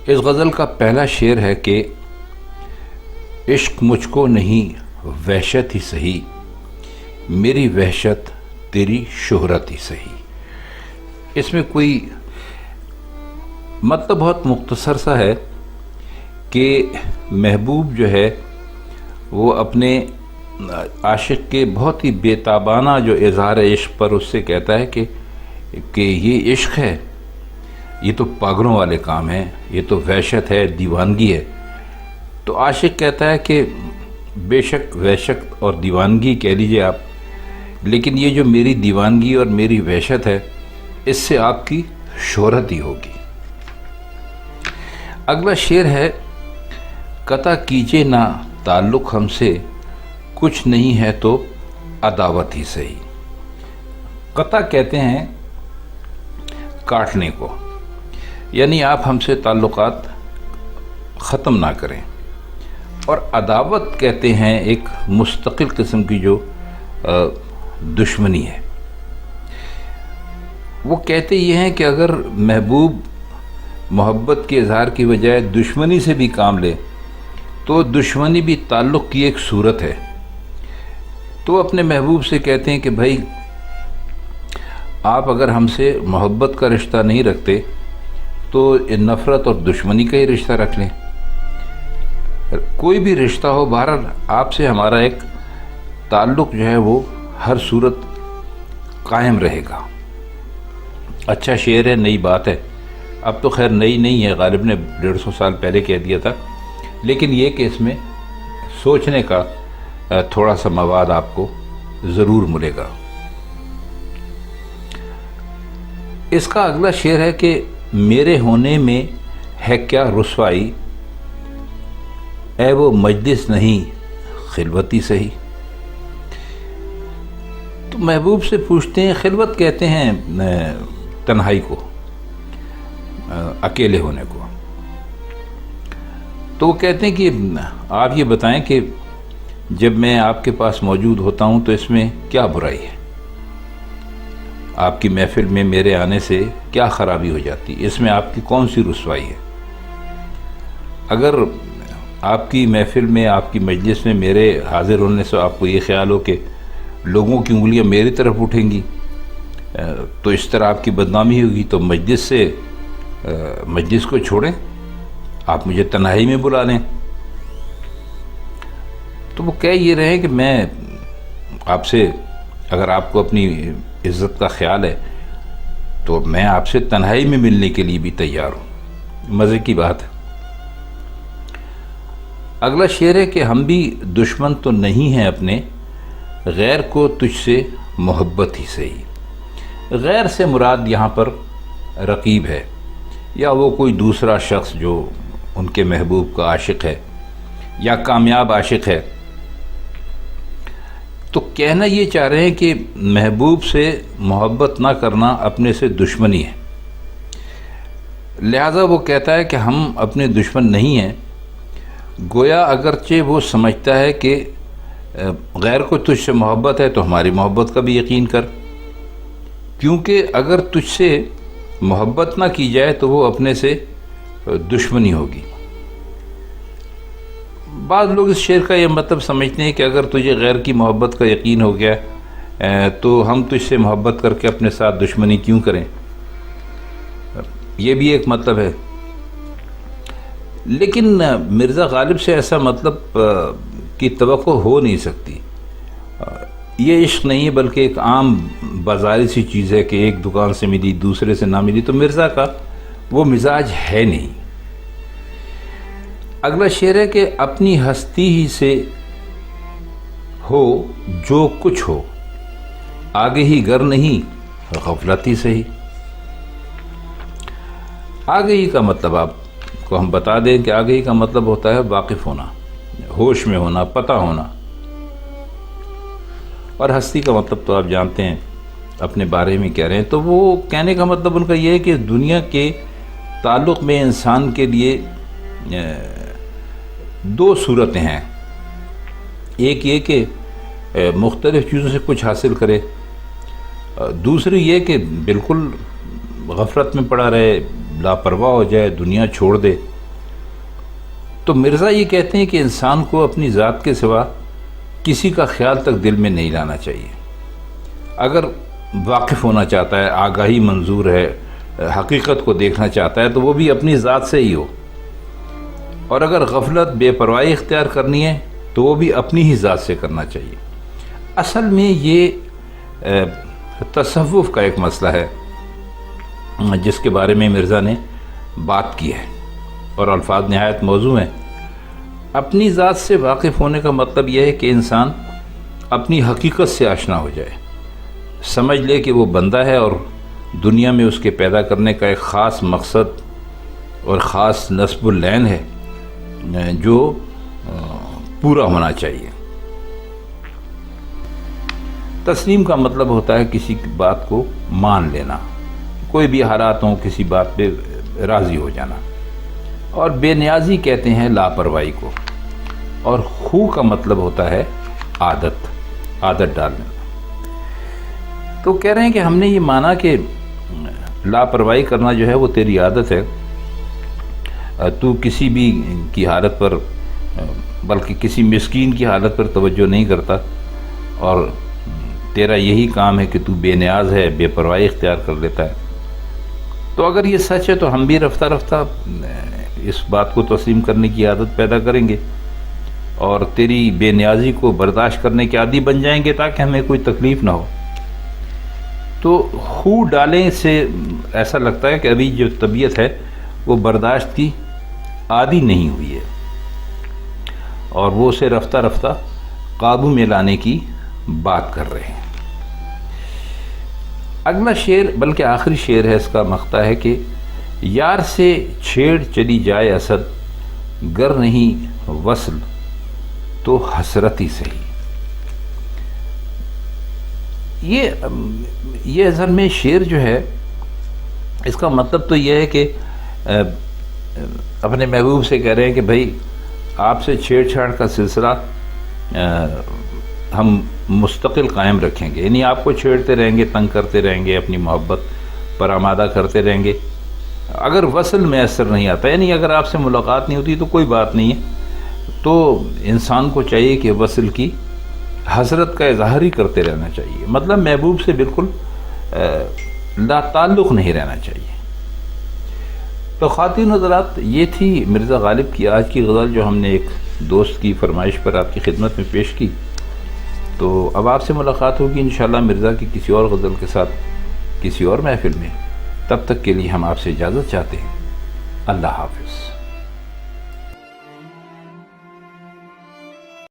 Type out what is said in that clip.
اس غزل کا پہلا شعر ہے کہ عشق مجھ کو نہیں وحشت ہی سہی، میری وحشت تیری شہرت ہی سہی۔ اس میں کوئی مطلب بہت مختصر سا ہے کہ محبوب جو ہے وہ اپنے عاشق کے بہت ہی بے تابانہ جو اظہار عشق پر اس سے کہتا ہے کہ یہ عشق ہے، یہ تو پاگلوں والے کام ہیں، یہ تو وحشت ہے، دیوانگی ہے۔ تو عاشق کہتا ہے کہ بے شک وحشت اور دیوانگی کہہ لیجئے آپ، لیکن یہ جو میری دیوانگی اور میری وحشت ہے اس سے آپ کی شہرت ہی ہوگی۔ اگلا شعر ہے قطع کیجئے نہ تعلق ہم سے، کچھ نہیں ہے تو عداوت ہی سہی۔ قطع کہتے ہیں کاٹنے کو، یعنی آپ ہم سے تعلقات ختم نہ کریں، اور عداوت کہتے ہیں ایک مستقل قسم کی جو دشمنی ہے۔ وہ کہتے یہ ہیں کہ اگر محبوب محبت کے اظہار کی بجائے دشمنی سے بھی کام لے تو دشمنی بھی تعلق کی ایک صورت ہے۔ تو اپنے محبوب سے کہتے ہیں کہ بھائی آپ اگر ہم سے محبت کا رشتہ نہیں رکھتے تو نفرت اور دشمنی کا ہی رشتہ رکھ لیں۔ کوئی بھی رشتہ ہو، بہرحال آپ سے ہمارا ایک تعلق جو ہے وہ ہر صورت قائم رہے گا۔ اچھا شعر ہے، نئی بات ہے، اب تو خیر نئی نہیں ہے، غالب نے 150 سال پہلے کہہ دیا تھا، لیکن یہ کہ اس میں سوچنے کا تھوڑا سا مواد آپ کو ضرور ملے گا۔ اس کا اگلا شعر ہے کہ میرے ہونے میں ہے کیا رسوائی، اے وہ مجلس نہیں خلوتی سہی۔ تو محبوب سے پوچھتے ہیں، خلوت کہتے ہیں تنہائی کو، اکیلے ہونے کو۔ تو وہ کہتے ہیں کہ آپ یہ بتائیں کہ جب میں آپ کے پاس موجود ہوتا ہوں تو اس میں کیا برائی ہے، آپ کی محفل میں میرے آنے سے کیا خرابی ہو جاتی، اس میں آپ کی کون سی رسوائی ہے؟ اگر آپ کی محفل میں، آپ کی مجلس میں میرے حاضر ہونے سے آپ کو یہ خیال ہو کہ لوگوں کی انگلیاں میری طرف اٹھیں گی تو اس طرح آپ کی بدنامی ہوگی، تو مجلس کو چھوڑیں، آپ مجھے تنہائی میں بلا لیں۔ تو وہ کہہ یہ رہے کہ میں آپ سے، اگر آپ کو اپنی عزت کا خیال ہے تو میں آپ سے تنہائی میں ملنے کے لیے بھی تیار ہوں۔ مزے کی بات ہے۔ اگلا شعر ہے کہ ہم بھی دشمن تو نہیں ہیں اپنے، غیر کو تجھ سے محبت ہی سہی۔ غیر سے مراد یہاں پر رقیب ہے، یا وہ کوئی دوسرا شخص جو ان کے محبوب کا عاشق ہے یا کامیاب عاشق ہے۔ تو کہنا یہ چاہ رہے ہیں کہ محبوب سے محبت نہ کرنا اپنے سے دشمنی ہے، لہذا وہ کہتا ہے کہ ہم اپنے دشمن نہیں ہیں۔ گویا اگرچہ وہ سمجھتا ہے کہ غیر کو تجھ سے محبت ہے تو ہماری محبت کا بھی یقین کر، کیونکہ اگر تجھ سے محبت نہ کی جائے تو وہ اپنے سے دشمنی ہوگی۔ بعض لوگ اس شعر کا یہ مطلب سمجھتے ہیں کہ اگر تجھے غیر کی محبت کا یقین ہو گیا تو ہم تجھ سے محبت کر کے اپنے ساتھ دشمنی کیوں کریں، یہ بھی ایک مطلب ہے۔ لیکن مرزا غالب سے ایسا مطلب کی توقع ہو نہیں سکتی۔ یہ عشق نہیں ہے بلکہ ایک عام بازاری سی چیز ہے کہ ایک دکان سے ملی دوسرے سے نہ ملی، تو مرزا کا وہ مزاج ہے نہیں۔ اگلا شعر ہے کہ اپنی ہستی ہی سے ہو جو کچھ ہو، آگے ہی گر نہیں غفلت ہی سہی۔ آگے ہی کا مطلب آپ کو ہم بتا دیں کہ آگے ہی کا مطلب ہوتا ہے واقف ہونا، ہوش میں ہونا، پتہ ہونا، اور ہستی کا مطلب تو آپ جانتے ہیں اپنے بارے میں کہہ رہے ہیں۔ تو وہ کہنے کا مطلب ان کا یہ ہے کہ دنیا کے تعلق میں انسان کے لیے دو صورتیں ہیں، ایک یہ کہ مختلف چیزوں سے کچھ حاصل کرے، دوسری یہ کہ بالکل غفلت میں پڑا رہے، لاپرواہ ہو جائے، دنیا چھوڑ دے۔ تو مرزا یہ کہتے ہیں کہ انسان کو اپنی ذات کے سوا کسی کا خیال تک دل میں نہیں لانا چاہیے. اگر واقف ہونا چاہتا ہے، آگاہی منظور ہے، حقیقت کو دیکھنا چاہتا ہے تو وہ بھی اپنی ذات سے ہی ہو، اور اگر غفلت بے پرواہی اختیار کرنی ہے تو وہ بھی اپنی ہی ذات سے کرنا چاہیے. اصل میں یہ تصوف کا ایک مسئلہ ہے جس کے بارے میں مرزا نے بات کی ہے، اور الفاظ نہایت موزوں ہیں. اپنی ذات سے واقف ہونے کا مطلب یہ ہے کہ انسان اپنی حقیقت سے آشنا ہو جائے، سمجھ لے کہ وہ بندہ ہے اور دنیا میں اس کے پیدا کرنے کا ایک خاص مقصد اور خاص نصب العین ہے جو پورا ہونا چاہیے. تسلیم کا مطلب ہوتا ہے کسی بات کو مان لینا، کوئی بھی حالات ہوں کسی بات پہ راضی ہو جانا. اور بے نیازی کہتے ہیں لاپرواہی کو، اور خو کا مطلب ہوتا ہے عادت ڈالنا. تو کہہ رہے ہیں کہ ہم نے یہ مانا کہ لاپرواہی کرنا جو ہے وہ تیری عادت ہے، تو کسی بھی کی حالت پر، بلکہ کسی مسکین کی حالت پر توجہ نہیں کرتا، اور تیرا یہی کام ہے کہ تو بے نیاز ہے، بے پرواہی اختیار کر لیتا ہے. تو اگر یہ سچ ہے تو ہم بھی رفتہ رفتہ اس بات کو تسلیم کرنے کی عادت پیدا کریں گے اور تیری بے نیازی کو برداشت کرنے کے عادی بن جائیں گے تاکہ ہمیں کوئی تکلیف نہ ہو. تو خو ڈالیں سے ایسا لگتا ہے کہ ابھی جو طبیعت ہے وہ برداشت کی عادی نہیں ہوئی ہے، اور وہ اسے رفتہ رفتہ قابو میں لانے کی بات کر رہے ہیں. اگلا شعر، بلکہ آخری شعر ہے اس کا، مقطع ہے کہ یار سے چھیڑ چلی جائے اسد، گر نہیں وصل تو حسرتی سہی. یہ اصل میں شعر جو ہے اس کا مطلب تو یہ ہے کہ اپنے محبوب سے کہہ رہے ہیں کہ بھائی آپ سے چھیڑ چھاڑ کا سلسلہ ہم مستقل قائم رکھیں گے، یعنی آپ کو چھیڑتے رہیں گے، تنگ کرتے رہیں گے، اپنی محبت پر آمادہ کرتے رہیں گے. اگر وصل میسر نہیں آتا، یعنی اگر آپ سے ملاقات نہیں ہوتی تو کوئی بات نہیں ہے، تو انسان کو چاہیے کہ وصل کی حسرت کا اظہار ہی کرتے رہنا چاہیے. مطلب محبوب سے بالکل لا تعلق نہیں رہنا چاہیے. تو خواتین حضرات، یہ تھی مرزا غالب کی آج کی غزل جو ہم نے ایک دوست کی فرمائش پر آپ کی خدمت میں پیش کی. تو اب آپ سے ملاقات ہوگی انشاءاللہ مرزا کی کسی اور غزل کے ساتھ کسی اور محفل میں. تب تک کے لیے ہم آپ سے اجازت چاہتے ہیں. اللہ حافظ.